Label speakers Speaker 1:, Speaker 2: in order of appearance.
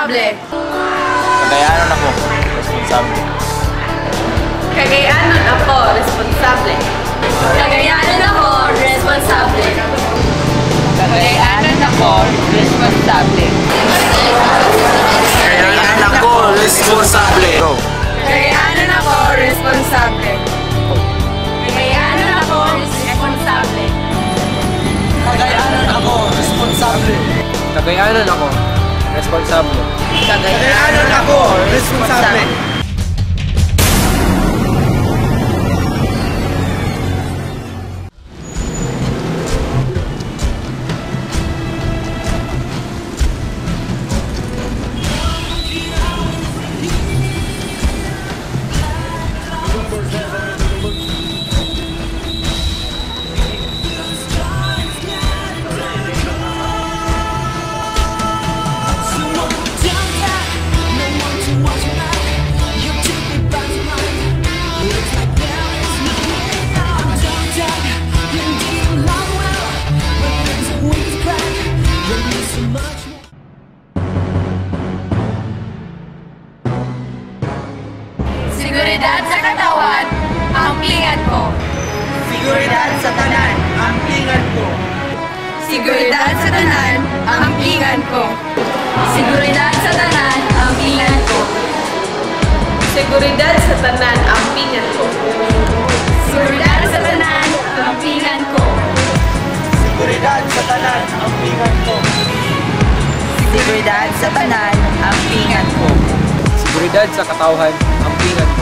Speaker 1: responsable.
Speaker 2: Kagayanan ako, responsable.
Speaker 1: Kagayanan ako, responsable. Kagayanan ako, responsable. Kagayanan ako, responsable.
Speaker 2: Kagayanan ako, responsable.
Speaker 1: Kagayanan ako, responsable. Kagayanan ako, responsable.
Speaker 2: Kagayanan ako, responsable. Kagayanan ako, responsable.
Speaker 1: Kagayanan ako, responsable. Seguridad sa katawan, ang pingat ko.
Speaker 2: Seguridad sa tanan, ang pingan ko.
Speaker 1: Seguridad sa tanan, ang pingat ko. Seguridad sa tanan, ang pingat ko. Seguridad sa tanan, ang pingat ko. Seguridad sa tanan, ang pingat ko.
Speaker 2: Seguridad sa tanan, ang pingan ko.
Speaker 1: Seguridad sa tanan, ang pingat ko.
Speaker 2: Seguridad sa katauhan, ang pingan ko.